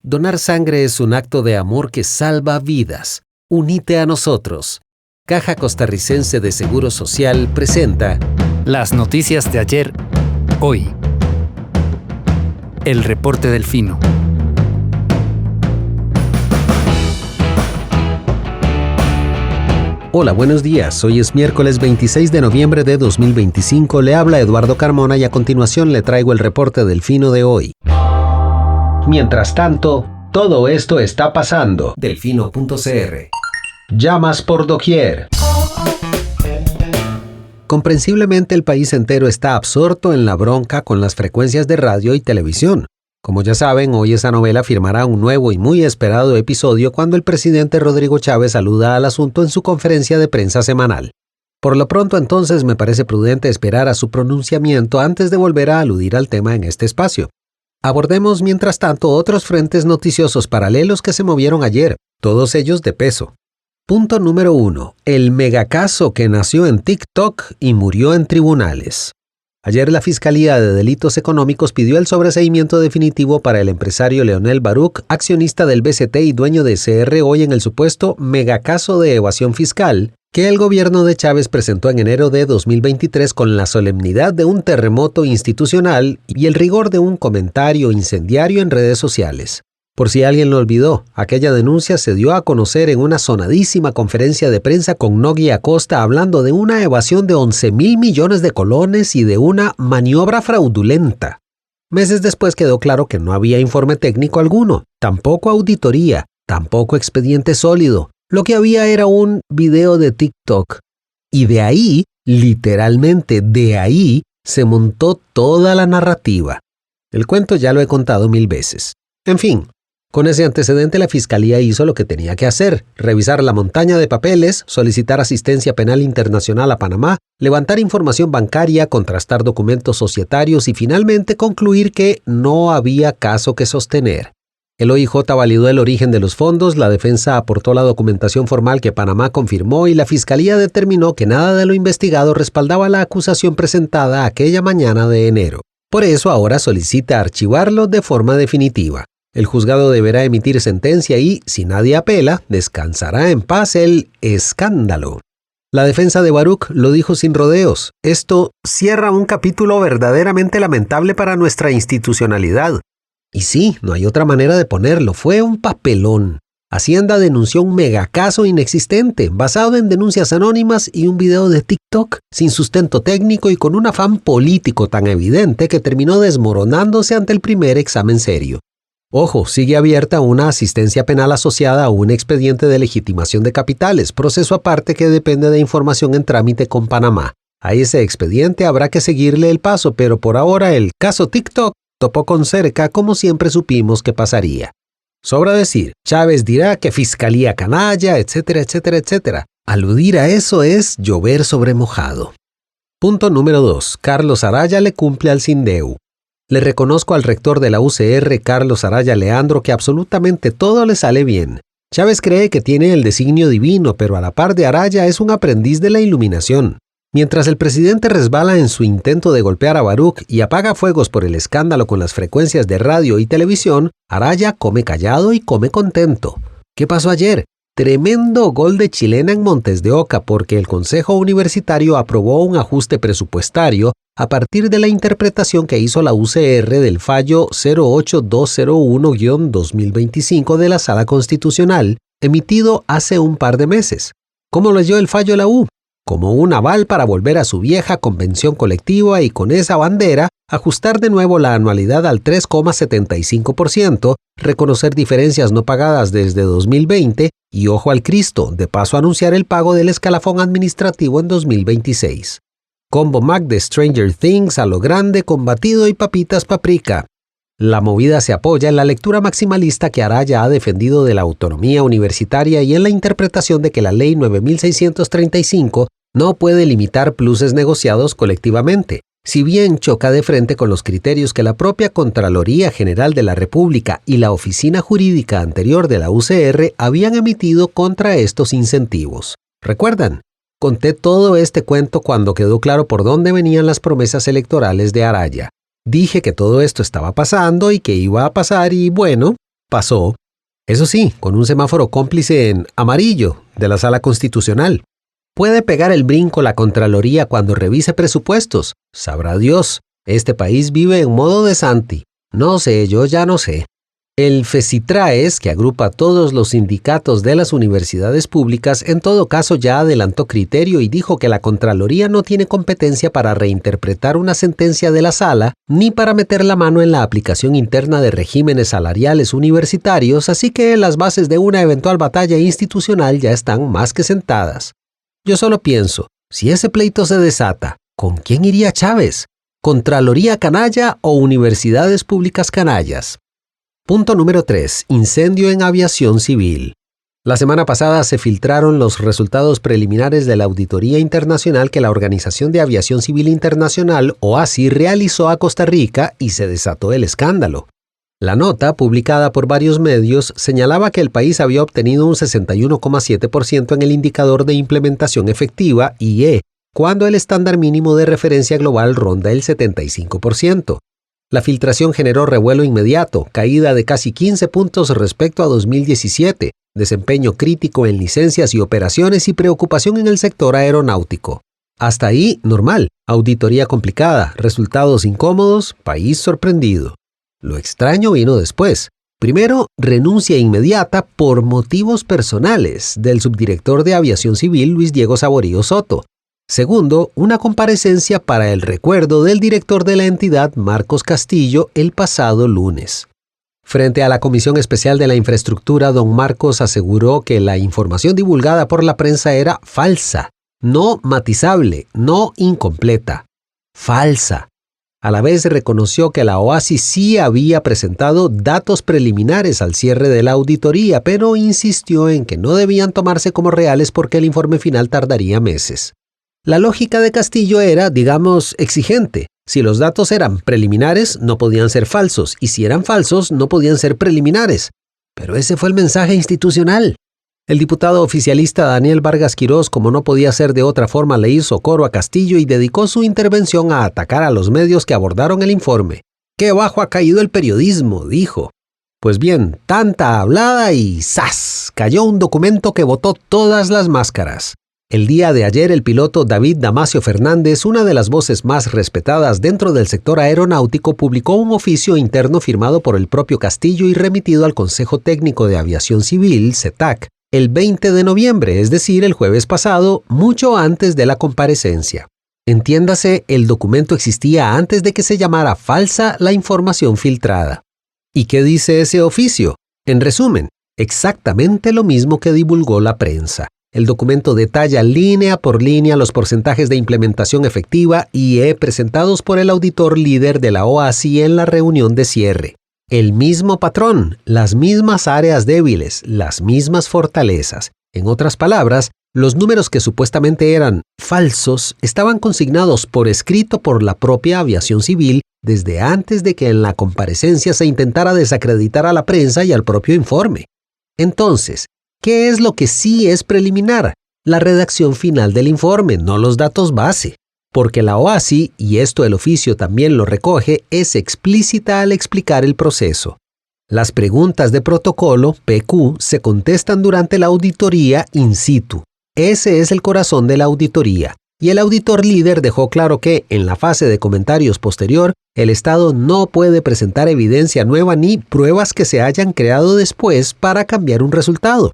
Donar sangre es un acto de amor que salva vidas. Unite a nosotros. Caja Costarricense de Seguro Social presenta las noticias de ayer, hoy. El reporte Delfino. Hola, buenos días. Hoy es miércoles 26 de noviembre de 2025. Le habla Eduardo Carmona y a continuación le traigo el reporte Delfino de hoy. Mientras tanto, todo esto está pasando. Delfino.cr. Llamas por doquier. Comprensiblemente el país entero está absorto en la bronca con las frecuencias de radio y televisión. Como ya saben, hoy esa novela firmará un nuevo y muy esperado episodio cuando el presidente Rodrigo Chávez aluda al asunto en su conferencia de prensa semanal. Por lo pronto, entonces, me parece prudente esperar a su pronunciamiento antes de volver a aludir al tema en este espacio. Abordemos, mientras tanto, otros frentes noticiosos paralelos que se movieron ayer, todos ellos de peso. Punto número 1. El megacaso que nació en TikTok y murió en tribunales. Ayer la Fiscalía de Delitos Económicos pidió el sobreseimiento definitivo para el empresario Leonel Baruch, accionista del BCT y dueño de CR Hoy en el supuesto megacaso de evasión fiscal que el gobierno de Chávez presentó en enero de 2023 con la solemnidad de un terremoto institucional y el rigor de un comentario incendiario en redes sociales. Por si alguien lo olvidó, aquella denuncia se dio a conocer en una sonadísima conferencia de prensa con Nogui Acosta hablando de una evasión de 11.000 millones de colones y de una maniobra fraudulenta. Meses después quedó claro que no había informe técnico alguno, tampoco auditoría, tampoco expediente sólido. Lo que había era un video de TikTok. Y de ahí, literalmente de ahí, se montó toda la narrativa. El cuento ya lo he contado 1000 veces. En fin. Con ese antecedente la Fiscalía hizo lo que tenía que hacer, revisar la montaña de papeles, solicitar asistencia penal internacional a Panamá, levantar información bancaria, contrastar documentos societarios y finalmente concluir que no había caso que sostener. El OIJ validó el origen de los fondos, la defensa aportó la documentación formal que Panamá confirmó y la Fiscalía determinó que nada de lo investigado respaldaba la acusación presentada aquella mañana de enero. Por eso ahora solicita archivarlo de forma definitiva. El juzgado deberá emitir sentencia y, si nadie apela, descansará en paz el escándalo. La defensa de Baruch lo dijo sin rodeos. Esto cierra un capítulo verdaderamente lamentable para nuestra institucionalidad. Y sí, no hay otra manera de ponerlo, fue un papelón. Hacienda denunció un megacaso inexistente, basado en denuncias anónimas y un video de TikTok, sin sustento técnico y con un afán político tan evidente que terminó desmoronándose ante el primer examen serio. Ojo, sigue abierta una asistencia penal asociada a un expediente de legitimación de capitales, proceso aparte que depende de información en trámite con Panamá. A ese expediente habrá que seguirle el paso, pero por ahora el caso TikTok topó con cerca como siempre supimos que pasaría. Sobra decir, Chávez dirá que fiscalía canalla, etcétera, etcétera, etcétera. Aludir a eso es llover sobre mojado. Punto número 2. Carlos Araya le cumple al Sindeu. Le reconozco al rector de la UCR, Carlos Araya Leandro, que absolutamente todo le sale bien. Chávez cree que tiene el designio divino, pero a la par de Araya es un aprendiz de la iluminación. Mientras el presidente resbala en su intento de golpear a Baruch y apaga fuegos por el escándalo con las frecuencias de radio y televisión, Araya come callado y come contento. ¿Qué pasó ayer? Tremendo gol de chilena en Montes de Oca porque el Consejo Universitario aprobó un ajuste presupuestario a partir de la interpretación que hizo la UCR del fallo 08201-2025 de la Sala Constitucional, emitido hace un par de meses. ¿Cómo leyó el fallo la U? Como un aval para volver a su vieja convención colectiva y con esa bandera ajustar de nuevo la anualidad al 3,75%, reconocer diferencias no pagadas desde 2020 y ojo al Cristo, de paso anunciar el pago del escalafón administrativo en 2026. Combo Mac de Stranger Things a lo grande con batido y papitas paprika. La movida se apoya en la lectura maximalista que Araya ha defendido de la autonomía universitaria y en la interpretación de que la Ley 9635 no puede limitar pluses negociados colectivamente, si bien choca de frente con los criterios que la propia Contraloría General de la República y la Oficina Jurídica anterior de la UCR habían emitido contra estos incentivos. ¿Recuerdan? Conté todo este cuento cuando quedó claro por dónde venían las promesas electorales de Araya. Dije que todo esto estaba pasando y que iba a pasar y bueno, pasó. Eso sí, con un semáforo cómplice en amarillo de la Sala Constitucional. ¿Puede pegar el brinco la Contraloría cuando revise presupuestos? Sabrá Dios. Este país vive en modo de Santi. No sé, yo ya no sé. El FECITRAES, que agrupa a todos los sindicatos de las universidades públicas, en todo caso ya adelantó criterio y dijo que la Contraloría no tiene competencia para reinterpretar una sentencia de la Sala, ni para meter la mano en la aplicación interna de regímenes salariales universitarios, así que las bases de una eventual batalla institucional ya están más que sentadas. Yo solo pienso, si ese pleito se desata, ¿con quién iría Chávez? ¿Contraloría canalla o universidades públicas canallas? Punto número 3. Incendio en aviación civil. La semana pasada se filtraron los resultados preliminares de la auditoría internacional que la Organización de Aviación Civil Internacional, OACI, realizó a Costa Rica y se desató el escándalo. La nota, publicada por varios medios, señalaba que el país había obtenido un 61,7% en el indicador de implementación efectiva, IE, cuando el estándar mínimo de referencia global ronda el 75%. La filtración generó revuelo inmediato, caída de casi 15 puntos respecto a 2017, desempeño crítico en licencias y operaciones y preocupación en el sector aeronáutico. Hasta ahí, normal, auditoría complicada, resultados incómodos, país sorprendido. Lo extraño vino después. Primero, renuncia inmediata por motivos personales del subdirector de Aviación Civil Luis Diego Saborío Soto. Segundo, una comparecencia para el recuerdo del director de la entidad, Marcos Castillo, el pasado lunes. Frente a la Comisión Especial de la Infraestructura, don Marcos aseguró que la información divulgada por la prensa era falsa, no matizable, no incompleta. Falsa. A la vez reconoció que la OACI sí había presentado datos preliminares al cierre de la auditoría, pero insistió en que no debían tomarse como reales porque el informe final tardaría meses. La lógica de Castillo era, digamos, exigente. Si los datos eran preliminares, no podían ser falsos, y si eran falsos, no podían ser preliminares. Pero ese fue el mensaje institucional. El diputado oficialista Daniel Vargas Quirós, como no podía ser de otra forma, le hizo coro a Castillo y dedicó su intervención a atacar a los medios que abordaron el informe. ¡Qué bajo ha caído el periodismo!, dijo. Pues bien, tanta hablada y ¡zas! Cayó un documento que botó todas las máscaras. El día de ayer, el piloto David Damasio Fernández, una de las voces más respetadas dentro del sector aeronáutico, publicó un oficio interno firmado por el propio Castillo y remitido al Consejo Técnico de Aviación Civil, CETAC, el 20 de noviembre, es decir, el jueves pasado, mucho antes de la comparecencia. Entiéndase, el documento existía antes de que se llamara falsa la información filtrada. ¿Y qué dice ese oficio? En resumen, exactamente lo mismo que divulgó la prensa. El documento detalla línea por línea los porcentajes de implementación efectiva IE presentados por el auditor líder de la OACI en la reunión de cierre. El mismo patrón, las mismas áreas débiles, las mismas fortalezas. En otras palabras, los números que supuestamente eran falsos estaban consignados por escrito por la propia aviación civil desde antes de que en la comparecencia se intentara desacreditar a la prensa y al propio informe. Entonces, ¿qué es lo que sí es preliminar? La redacción final del informe, no los datos base. Porque la OACI, y esto el oficio también lo recoge, es explícita al explicar el proceso. Las preguntas de protocolo, PQ, se contestan durante la auditoría in situ. Ese es el corazón de la auditoría. Y el auditor líder dejó claro que, en la fase de comentarios posterior, el Estado no puede presentar evidencia nueva ni pruebas que se hayan creado después para cambiar un resultado.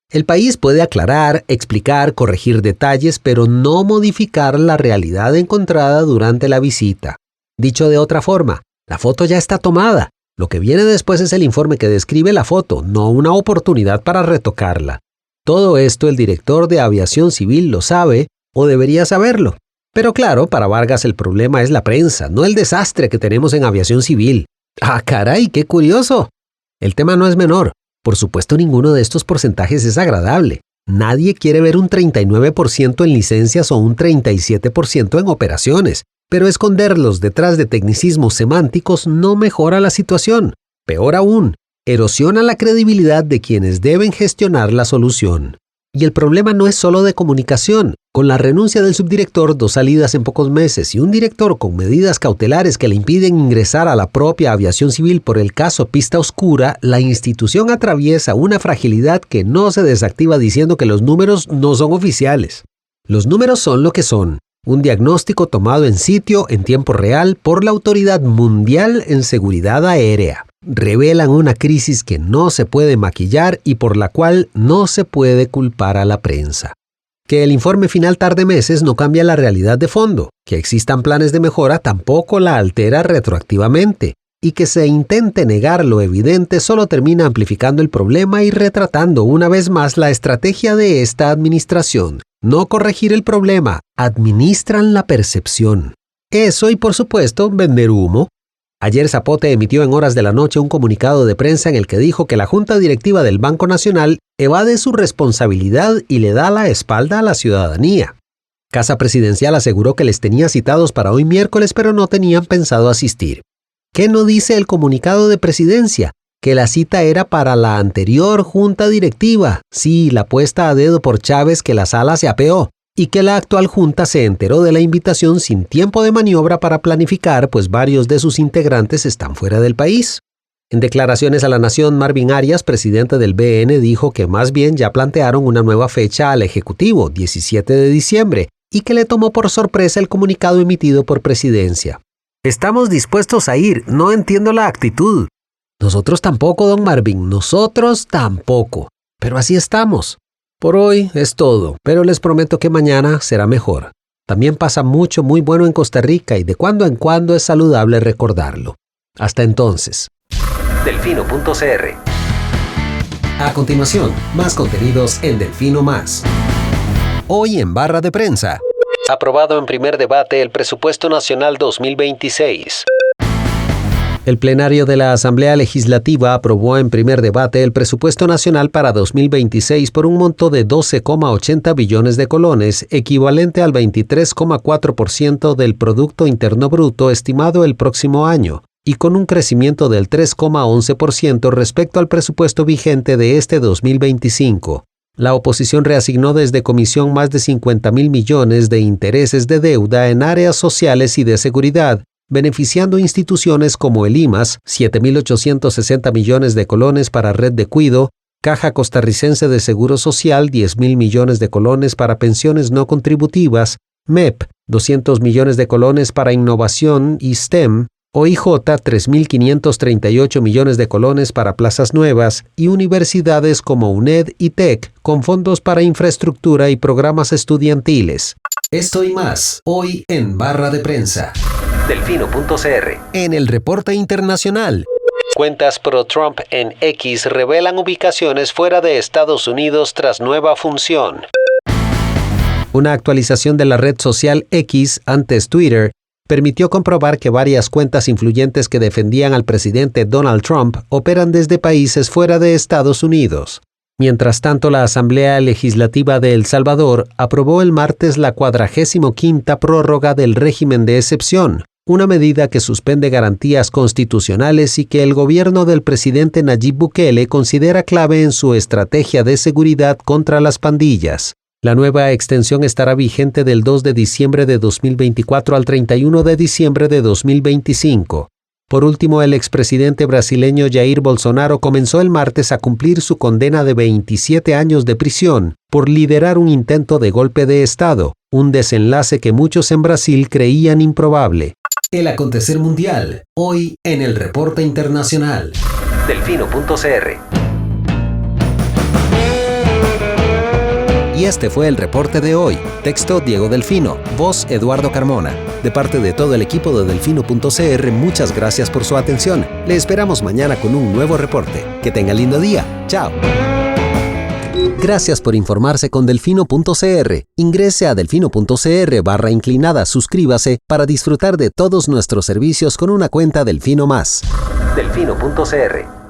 El país puede aclarar, explicar, corregir detalles, pero no modificar la realidad encontrada durante la visita. Dicho de otra forma, la foto ya está tomada. Lo que viene después es el informe que describe la foto, no una oportunidad para retocarla. Todo esto el director de Aviación Civil lo sabe o debería saberlo. Pero claro, para Vargas el problema es la prensa, no el desastre que tenemos en Aviación Civil. ¡Ah, caray, qué curioso! El tema no es menor. Por supuesto, ninguno de estos porcentajes es agradable. Nadie quiere ver un 39% en licencias o un 37% en operaciones, pero esconderlos detrás de tecnicismos semánticos no mejora la situación. Peor aún, erosiona la credibilidad de quienes deben gestionar la solución. Y el problema no es solo de comunicación. Con la renuncia del subdirector, 2 salidas en pocos meses y un director con medidas cautelares que le impiden ingresar a la propia aviación civil por el caso Pista Oscura, la institución atraviesa una fragilidad que no se desactiva diciendo que los números no son oficiales. Los números son lo que son. Un diagnóstico tomado en sitio en tiempo real por la Autoridad Mundial en Seguridad Aérea. Revelan una crisis que no se puede maquillar y por la cual no se puede culpar a la prensa. Que el informe final tarde meses no cambia la realidad de fondo. Que existan planes de mejora tampoco la altera retroactivamente. Y que se intente negar lo evidente solo termina amplificando el problema y retratando una vez más la estrategia de esta administración. No corregir el problema, administran la percepción. Eso y por supuesto vender humo. Ayer Zapote emitió en horas de la noche un comunicado de prensa en el que dijo que la Junta Directiva del Banco Nacional evade su responsabilidad y le da la espalda a la ciudadanía. Casa Presidencial aseguró que les tenía citados para hoy miércoles, pero no tenían pensado asistir. ¿Qué no dice el comunicado de Presidencia? Que la cita era para la anterior Junta Directiva, sí, la puesta a dedo por Chávez que la sala se apeó, y que la actual Junta se enteró de la invitación sin tiempo de maniobra para planificar, pues varios de sus integrantes están fuera del país. En declaraciones a La Nación, Marvin Arias, presidente del BN, dijo que más bien ya plantearon una nueva fecha al Ejecutivo, 17 de diciembre, y que le tomó por sorpresa el comunicado emitido por Presidencia. Estamos dispuestos a ir, no entiendo la actitud. Nosotros tampoco, don Marvin, nosotros tampoco. Pero así estamos. Por hoy es todo, pero les prometo que mañana será mejor. También pasa mucho muy bueno en Costa Rica y de cuando en cuando es saludable recordarlo. Hasta entonces. Delfino.cr. A continuación, más contenidos en Delfino Más. Hoy en barra de prensa. Aprobado en primer debate el Presupuesto Nacional 2026. El plenario de la Asamblea Legislativa aprobó en primer debate el Presupuesto Nacional para 2026 por un monto de 12,80 billones de colones, equivalente al 23,4% del Producto Interno Bruto estimado el próximo año, y con un crecimiento del 3,11% respecto al presupuesto vigente de este 2025. La oposición reasignó desde comisión más de 50.000 millones de intereses de deuda en áreas sociales y de seguridad, beneficiando instituciones como el IMAS, 7.860 millones de colones para Red de Cuido, Caja Costarricense de Seguro Social, 10.000 millones de colones para pensiones no contributivas, MEP, 200 millones de colones para innovación y STEM, OIJ, 3.538 millones de colones para plazas nuevas y universidades como UNED y TEC, con fondos para infraestructura y programas estudiantiles. Esto y más, hoy en Barra de Prensa. Delfino.cr. En el reporte internacional. Cuentas pro-Trump en X revelan ubicaciones fuera de Estados Unidos tras nueva función. Una actualización de la red social X, antes Twitter, permitió comprobar que varias cuentas influyentes que defendían al presidente Donald Trump operan desde países fuera de Estados Unidos. Mientras tanto, la Asamblea Legislativa de El Salvador aprobó el martes la 45ª prórroga del régimen de excepción, una medida que suspende garantías constitucionales y que el gobierno del presidente Nayib Bukele considera clave en su estrategia de seguridad contra las pandillas. La nueva extensión estará vigente del 2 de diciembre de 2024 al 31 de diciembre de 2025. Por último, el expresidente brasileño Jair Bolsonaro comenzó el martes a cumplir su condena de 27 años de prisión por liderar un intento de golpe de Estado, un desenlace que muchos en Brasil creían improbable. El acontecer mundial, hoy en el reporte internacional. Delfino.cr. Y este fue el reporte de hoy. Texto Diego Delfino, voz Eduardo Carmona. De parte de todo el equipo de Delfino.cr, muchas gracias por su atención. Le esperamos mañana con un nuevo reporte. Que tenga lindo día. Chao. Gracias por informarse con Delfino.cr. Ingrese a Delfino.cr/inclinada, suscríbase para disfrutar de todos nuestros servicios con una cuenta Delfino Más. Delfino.cr.